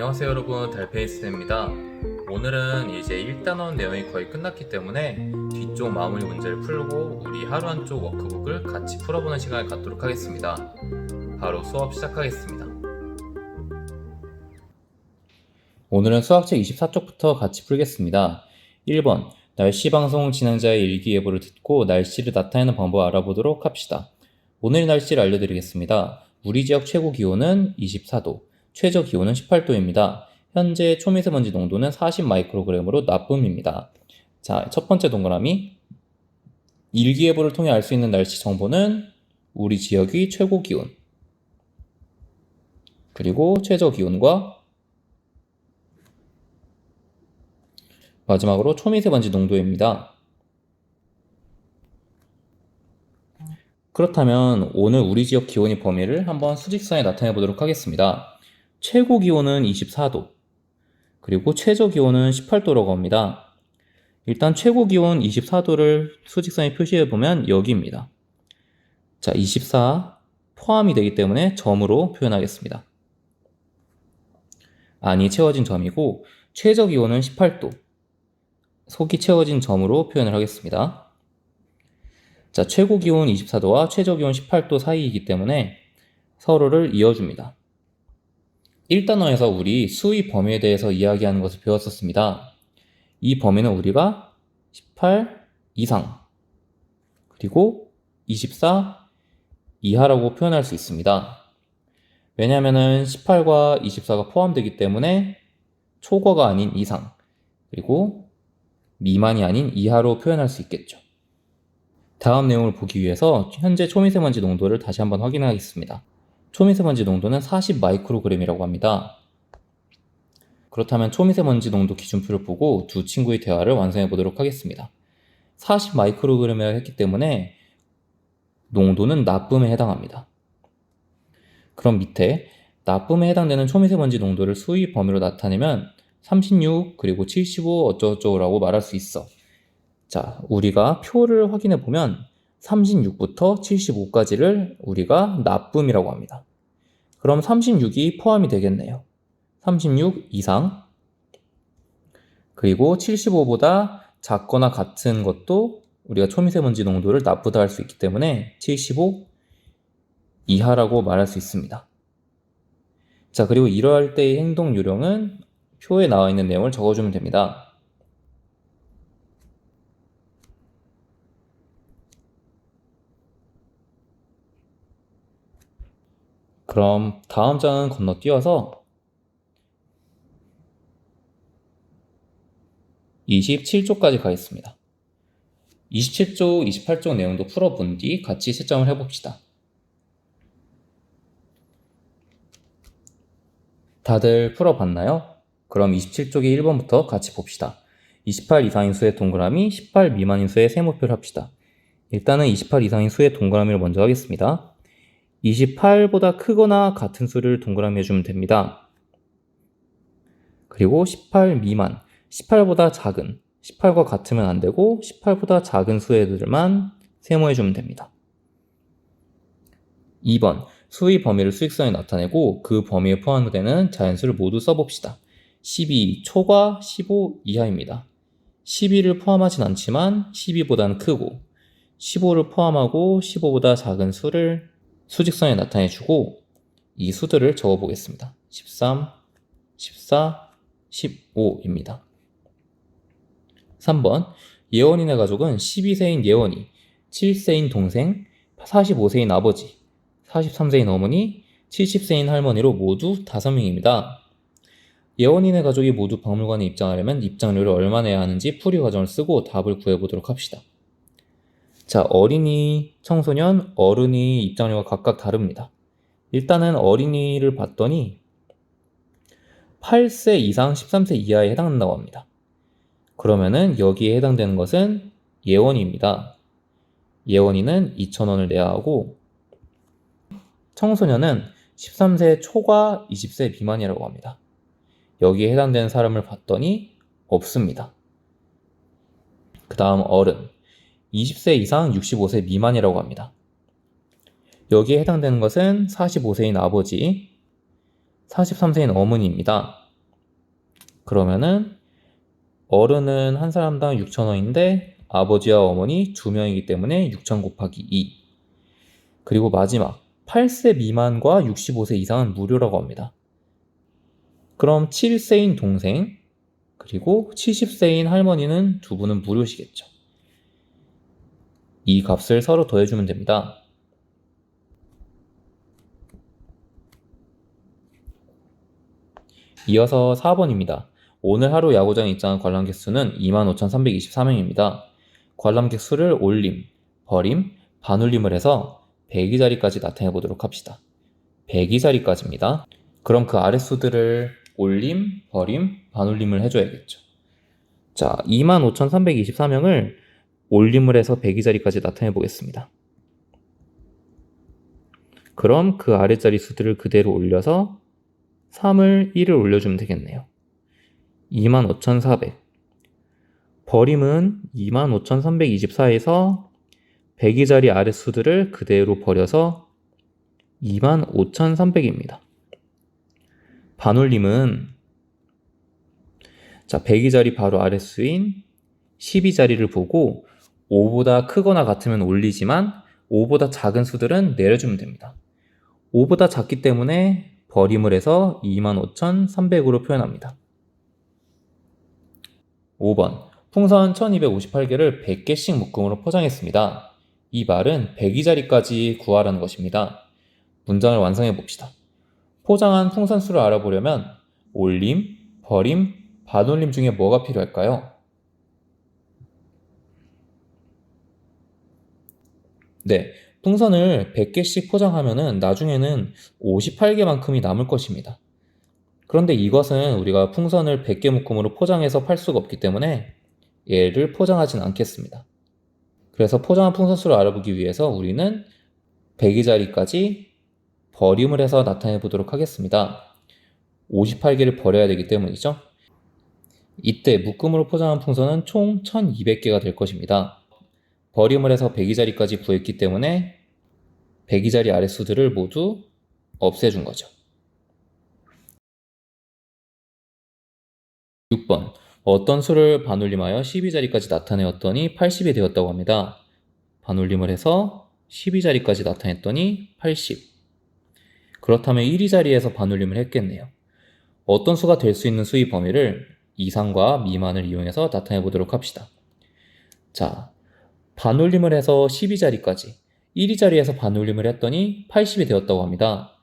안녕하세요 여러분, 달페이스입니다. 오늘은 이제 1단원 내용이 거의 끝났기 때문에 뒤쪽 마무리 문제를 풀고 우리 하루 한쪽 워크북을 같이 풀어보는 시간을 갖도록 하겠습니다. 바로 수업 시작하겠습니다. 오늘은 수학책 24쪽부터 같이 풀겠습니다. 1번, 날씨 방송 진행자의 일기예보를 듣고 날씨를 나타내는 방법을 알아보도록 합시다. 오늘의 날씨를 알려드리겠습니다. 우리 지역 최고 기온은 24도, 최저 기온은 18도입니다. 현재 초미세먼지 농도는 40 마이크로그램으로 나쁨입니다. 자, 첫 번째 동그라미. 일기예보를 통해 알 수 있는 날씨 정보는 우리 지역의 최고 기온, 그리고 최저 기온과 마지막으로 초미세먼지 농도입니다. 그렇다면 오늘 우리 지역 기온의 범위를 한번 수직선에 나타내 보도록 하겠습니다. 최고 기온은 24도, 그리고 최저 기온은 18도라고 합니다. 일단 최고 기온 24도를 수직선에 표시해 보면 여기입니다. 자, 24 포함이 되기 때문에 점으로 표현하겠습니다. 안이 채워진 점이고, 최저 기온은 18도, 속이 채워진 점으로 표현을 하겠습니다. 자, 최고 기온 24도와 최저 기온 18도 사이이기 때문에 서로를 이어줍니다. 1단원에서 우리 수의 범위에 대해서 이야기하는 것을 배웠었습니다. 이 범위는 우리가 18 이상, 그리고 24 이하라고 표현할 수 있습니다. 왜냐하면 18과 24가 포함되기 때문에 초과가 아닌 이상, 그리고 미만이 아닌 이하로 표현할 수 있겠죠. 다음 내용을 보기 위해서 현재 초미세먼지 농도를 다시 한번 확인하겠습니다. 초미세먼지 농도는 40 마이크로그램이라고 합니다. 그렇다면 초미세먼지 농도 기준표를 보고 두 친구의 대화를 완성해 보도록 하겠습니다. 40 마이크로그램이라고 했기 때문에 농도는 나쁨에 해당합니다. 그럼 밑에 나쁨에 해당되는 초미세먼지 농도를 수의 범위로 나타내면 36 그리고 75 어쩌고저쩌고라고 말할 수 있어. 자, 우리가 표를 확인해 보면 36부터 75까지를 우리가 나쁨이라고 합니다. 그럼 36이 포함이 되겠네요. 36 이상, 그리고 75보다 작거나 같은 것도 우리가 초미세먼지 농도를 나쁘다 할 수 있기 때문에 75 이하라고 말할 수 있습니다. 자, 그리고 이러할 때의 행동 요령은 표에 나와 있는 내용을 적어주면 됩니다. 그럼 다음 장은 건너뛰어서 27쪽까지 가겠습니다. 27쪽, 28쪽 내용도 풀어본 뒤 같이 채점을 해봅시다. 다들 풀어봤나요? 그럼 27쪽의 1번부터 같이 봅시다. 28 이상인 수의 동그라미, 18 미만인 수의 세모표를 합시다. 일단은 28 이상인 수의 동그라미를 먼저 하겠습니다. 28보다 크거나 같은 수를 동그라미 해주면 됩니다. 그리고 18 미만, 18보다 작은, 18과 같으면 안 되고 18보다 작은 수애들만 세모해주면 됩니다. 2번, 수의 범위를 수직선에 나타내고 그 범위에 포함되는 자연수를 모두 써봅시다. 12 초과 15 이하입니다. 12를 포함하진 않지만 12보다는 크고 15를 포함하고 15보다 작은 수를 수직선에 나타내주고 이 수들을 적어보겠습니다. 13, 14, 15입니다. 3번, 예원이네 가족은 12세인 예원이, 7세인 동생, 45세인 아버지, 43세인 어머니, 70세인 할머니로 모두 5명입니다. 예원이네 가족이 모두 박물관에 입장하려면 입장료를 얼마 내야 하는지 풀이 과정을 쓰고 답을 구해보도록 합시다. 자, 어린이, 청소년, 어른이 입장료가 각각 다릅니다. 일단은 어린이를 봤더니 8세 이상 13세 이하에 해당한다고 합니다. 그러면은 여기에 해당되는 것은 예원이입니다. 예원이는 2,000원을 내야 하고 청소년은 13세 초과 20세 미만이라고 합니다. 여기에 해당되는 사람을 봤더니 없습니다. 그 다음 어른, 20세 이상 65세 미만이라고 합니다. 여기에 해당되는 것은 45세인 아버지, 43세인 어머니입니다. 그러면은 어른은 한 사람당 6,000원인데 아버지와 어머니 2명이기 때문에 6,000 곱하기 2. 그리고 마지막 8세 미만과 65세 이상은 무료라고 합니다. 그럼 7세인 동생 그리고 70세인 할머니는 두 분은 무료시겠죠. 이 값을 서로 더해주면 됩니다. 이어서 4번입니다. 오늘 하루 야구장에 입장한 관람객 수는 25,324명입니다. 관람객 수를 올림, 버림, 반올림을 해서 100위 자리까지 나타내 보도록 합시다. 100위 자리까지입니다. 그럼 그 아랫수들을 올림, 버림, 반올림을 해줘야겠죠. 자, 25,324명을 올림을 해서 100위 자리까지 나타내 보겠습니다. 그럼 그 아랫자리 수들을 그대로 올려서 3을 1을 올려주면 되겠네요. 25,400. 버림은 25,324에서 100위 자리 아랫수들을 그대로 버려서 25,300입니다. 반올림은 100위 자리 바로 아랫수인 10위 자리를 보고 5보다 크거나 같으면 올리지만 5보다 작은 수들은 내려주면 됩니다. 5보다 작기 때문에 버림을 해서 25,300으로 표현합니다. 5번. 풍선 1258개를 100개씩 묶음으로 포장했습니다. 이 말은 100위 자리까지 구하라는 것입니다. 문장을 완성해 봅시다. 포장한 풍선 수를 알아보려면 올림, 버림, 반올림 중에 뭐가 필요할까요? 네, 풍선을 100개씩 포장하면 나중에는 58개만큼이 남을 것입니다. 그런데 이것은 우리가 풍선을 100개 묶음으로 포장해서 팔 수가 없기 때문에 얘를 포장하진 않겠습니다. 그래서 포장한 풍선 수를 알아보기 위해서 우리는 100위 자리까지 버림을 해서 나타내 보도록 하겠습니다. 58개를 버려야 되기 때문이죠. 이때 묶음으로 포장한 풍선은 총 1200개가 될 것입니다. 버림을 해서 100위 자리까지 구했기 때문에 100위 자리 아랫수들을 모두 없애준 거죠. 6번. 어떤 수를 반올림하여 10위 자리까지 나타내었더니 80이 되었다고 합니다. 반올림을 해서 10위 자리까지 나타냈더니 80. 그렇다면 1위 자리에서 반올림을 했겠네요. 어떤 수가 될 수 있는 수의 범위를 이상과 미만을 이용해서 나타내 보도록 합시다. 자, 반올림을 해서 10위 자리까지 1위 자리에서 반올림을 했더니 80이 되었다고 합니다.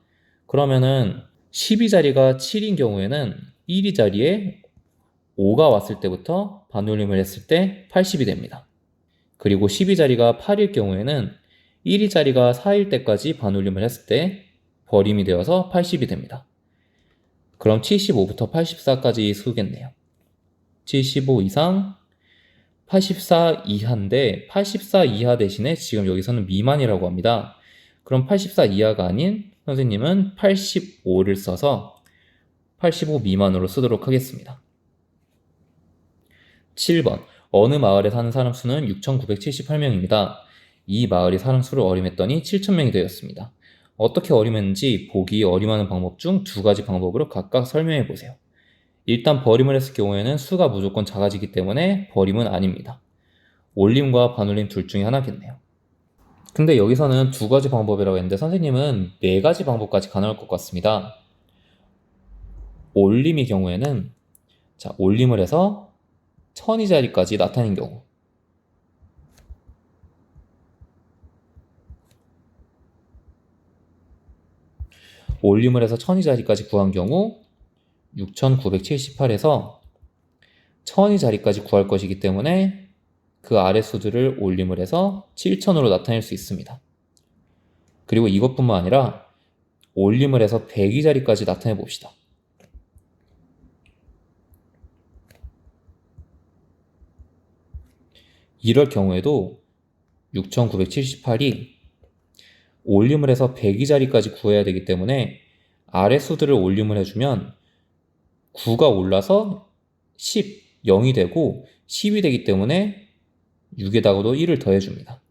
그러면은 10위 자리가 7인 경우에는 1위 자리에 5가 왔을 때부터 반올림을 했을 때 80이 됩니다. 그리고 10위 자리가 8일 경우에는 1위 자리가 4일 때까지 반올림을 했을 때 버림이 되어서 80이 됩니다. 그럼 75부터 84까지 수겠네요. 75 이상, 84 이하인데 84 이하 대신에 지금 여기서는 미만이라고 합니다. 그럼 84 이하가 아닌 선생님은 85를 써서 85 미만으로 쓰도록 하겠습니다. 7번. 어느 마을에 사는 사람 수는 6,978명입니다. 이 마을이 사람 수를 어림했더니 7,000명이 되었습니다. 어떻게 어림했는지 보기 어림하는 방법 중 두 가지 방법으로 각각 설명해 보세요. 일단 버림을 했을 경우에는 수가 무조건 작아지기 때문에 버림은 아닙니다. 올림과 반올림 둘 중에 하나겠네요. 근데 여기서는 두 가지 방법이라고 했는데 선생님은 네 가지 방법까지 가능할 것 같습니다. 올림의 경우에는 올림을 해서 1000위 자리까지 나타낸 경우, 올림을 해서 1000위 자리까지 구한 경우 6978에서 1000위 자리까지 구할 것이기 때문에 그 아랫수들을 올림을 해서 7000으로 나타낼 수 있습니다. 그리고 이것뿐만 아니라 올림을 해서 100위 자리까지 나타내 봅시다. 이럴 경우에도 6978이 올림을 해서 100위 자리까지 구해야 되기 때문에 아랫수들을 올림을 해주면 9가 올라서 10, 0이 되고 10이 되기 때문에 6에다가도 1을 더해줍니다.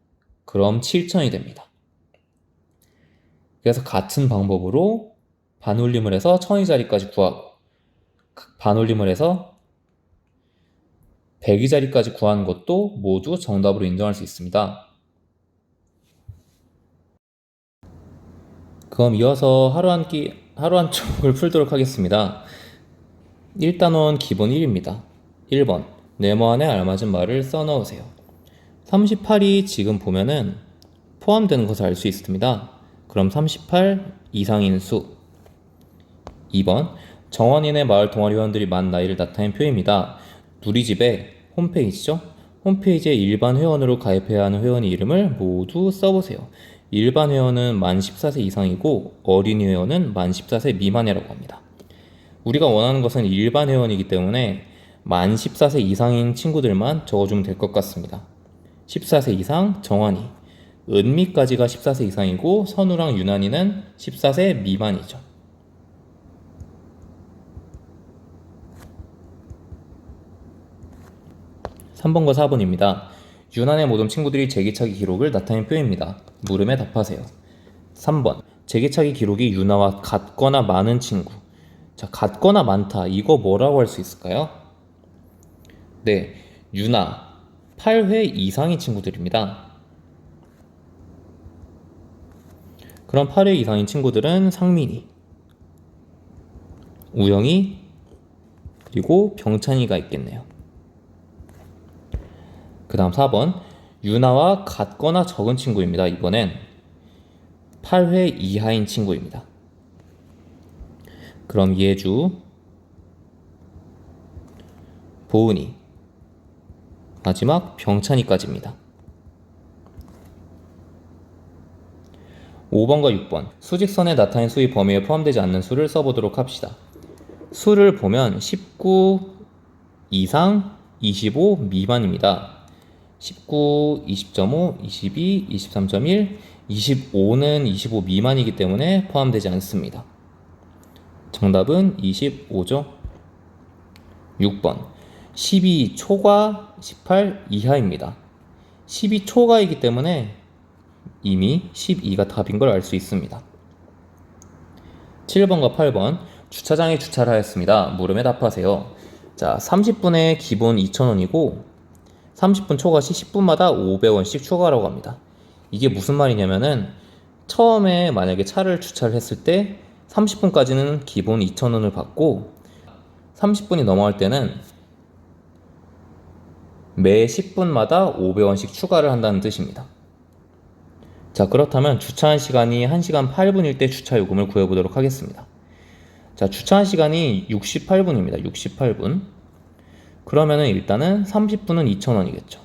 그럼 7000이 됩니다. 그래서 같은 방법으로 반올림을 해서 1000위 자리까지 구하고 반올림을 해서 100위 자리까지 구하는 것도 모두 정답으로 인정할 수 있습니다. 그럼 이어서 하루 한 쪽을 풀도록 하겠습니다. 1단원 기본 1입니다. 1번 네모 안에 알맞은 말을 써넣으세요. 38이 지금 보면은 포함되는 것을 알 수 있습니다. 그럼 38 이상인 수. 2번 정원인의 마을 동아리 회원들이 만 나이를 나타낸 표입니다. 누리집의 홈페이지죠. 홈페이지에 일반 회원으로 가입해야 하는 회원의 이름을 모두 써보세요. 일반 회원은 만 14세 이상이고 어린이 회원은 만 14세 미만이라고 합니다. 우리가 원하는 것은 일반 회원이기 때문에 만 14세 이상인 친구들만 적어주면 될 것 같습니다. 14세 이상 정환이, 은미까지가 14세 이상이고 선우랑 유난이는 14세 미만이죠. (3번과) (4번입니다) 유난의 모든 친구들이 제기차기 기록을 나타낸 표입니다. 물음에 답하세요. 3번 제기차기 기록이 유나와 같거나 많은 친구. 자, 같거나 많다. 이거 뭐라고 할 수 있을까요? 네, 유나 8회 이상인 친구들입니다. 그럼 8회 이상인 친구들은 상민이, 우영이, 그리고 병찬이가 있겠네요. 그 다음 4번 유나와 같거나 적은 친구입니다. 이번엔 8회 이하인 친구입니다. 그럼 예주, 보은이, 마지막 병찬이까지입니다. 5번과 6번 수직선에 나타낸 수의 범위에 포함되지 않는 수를 써보도록 합시다. 수를 보면 19 이상 25 미만입니다. 19, 20.5, 22, 23.1, 25는 25 미만이기 때문에 포함되지 않습니다. 정답은 25죠. 6번 12 초과 18 이하입니다. 12 초과이기 때문에 이미 12가 답인 걸 알 수 있습니다. 7번과 8번 주차장에 주차를 하였습니다. 물음에 답하세요. 자, 30분에 기본 2,000원이고 30분 초과 시 10분마다 500원씩 추가라고 합니다. 이게 무슨 말이냐면은 처음에 만약에 차를 주차를 했을 때 30분까지는 기본 2,000원을 받고 30분이 넘어갈 때는 매 10분마다 500원씩 추가를 한다는 뜻입니다. 자, 그렇다면 주차한 시간이 1시간 8분일 때 주차 요금을 구해보도록 하겠습니다. 자, 주차한 시간이 68분입니다. 68분. 그러면은 일단은 30분은 2,000원이겠죠.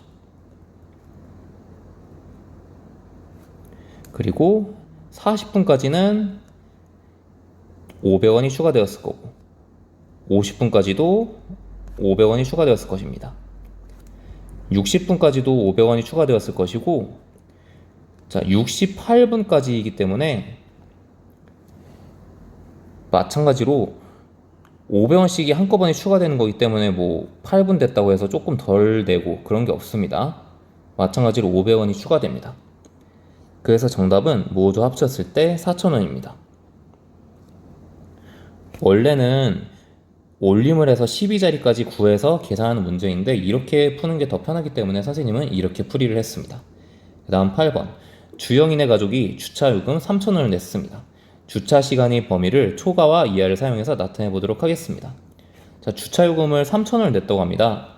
그리고 40분까지는 500원이 추가되었을 거고 50분까지도 500원이 추가되었을 것입니다. 60분까지도 500원이 추가되었을 것이고 자, 68분까지이기 때문에 마찬가지로 500원씩이 한꺼번에 추가되는 거기 때문에 뭐 8분 됐다고 해서 조금 덜 내고 그런 게 없습니다. 마찬가지로 500원이 추가됩니다. 그래서 정답은 모두 합쳤을 때 4,000원입니다. 원래는 올림을 해서 12자리까지 구해서 계산하는 문제인데 이렇게 푸는 게 더 편하기 때문에 선생님은 이렇게 풀이를 했습니다. 그 다음 8번 주영이네 가족이 주차요금 3,000원을 냈습니다. 주차시간의 범위를 초과와 이하를 사용해서 나타내 보도록 하겠습니다. 자, 주차요금을 3,000원을 냈다고 합니다.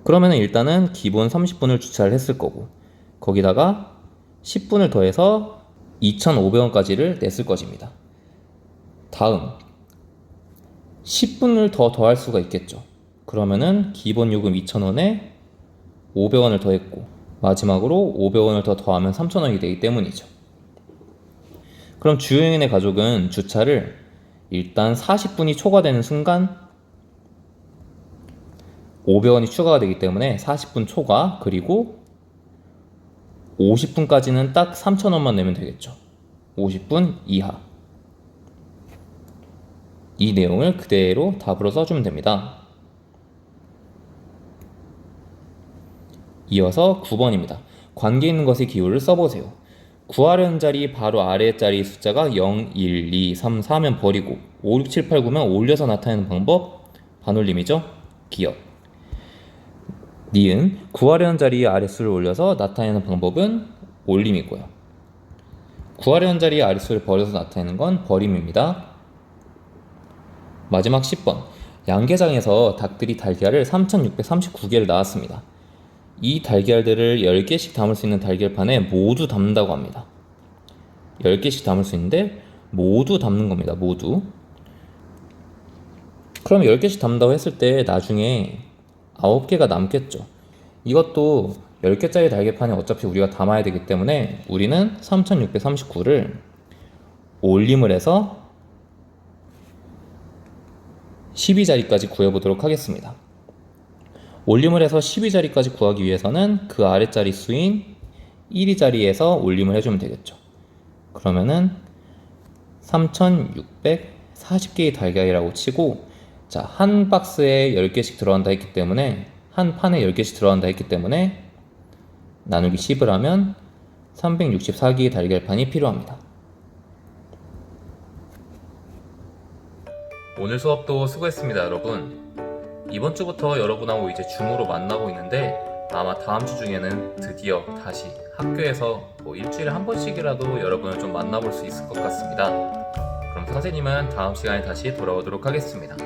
그러면 일단은 기본 30분을 주차를 했을 거고 거기다가 10분을 더해서 2,500원까지를 냈을 것입니다. 다음 10분을 더 더할 수가 있겠죠. 그러면은 기본 요금 2,000원에 500원을 더했고 마지막으로 500원을 더 더하면 3,000원이 되기 때문이죠. 그럼 주영인의 가족은 주차를 일단 40분이 초과되는 순간 500원이 추가가 되기 때문에 40분 초과 그리고 50분까지는 딱 3,000원만 내면 되겠죠. 50분 이하. 이 내용을 그대로 답으로 써주면 됩니다. 이어서 9번입니다. 관계 있는 것의 기호를 써보세요. 구하려는 자리 바로 아래 자리 숫자가 0, 1, 2, 3, 4면 버리고 5, 6, 7, 8, 9면 올려서 나타내는 방법 반올림이죠. 기억. 니은 구하려는 자리에 아랫수를 올려서 나타내는 방법은 올림이고요. 구하려는 자리에 아랫수를 버려서 나타내는 건 버림입니다. 마지막 10번. 양계장에서 닭들이 달걀을 3639개를 낳았습니다. 이 달걀들을 10개씩 담을 수 있는 달걀판에 모두 담는다고 합니다. 10개씩 담을 수 있는데 모두 담는 겁니다. 모두. 그럼 10개씩 담는다고 했을 때 나중에 9개가 남겠죠. 이것도 10개짜리 달걀판에 어차피 우리가 담아야 되기 때문에 우리는 3639를 올림을 해서 12자리까지 구해보도록 하겠습니다. 올림을 해서 12자리까지 구하기 위해서는 그 아랫자리 수인 1위 자리에서 올림을 해주면 되겠죠. 그러면은 3640개의 달걀이라고 치고, 자, 한 박스에 10개씩 들어간다 했기 때문에, 한 판에 10개씩 들어간다 했기 때문에 나누기 10을 하면 364개의 달걀판이 필요합니다. 오늘 수업도 수고했습니다, 여러분. 이번 주부터 여러분하고 이제 줌으로 만나고 있는데 아마 다음 주 중에는 드디어 다시 학교에서 일주일에 한 번씩이라도 여러분을 좀 만나볼 수 있을 것 같습니다. 그럼 선생님은 다음 시간에 다시 돌아오도록 하겠습니다.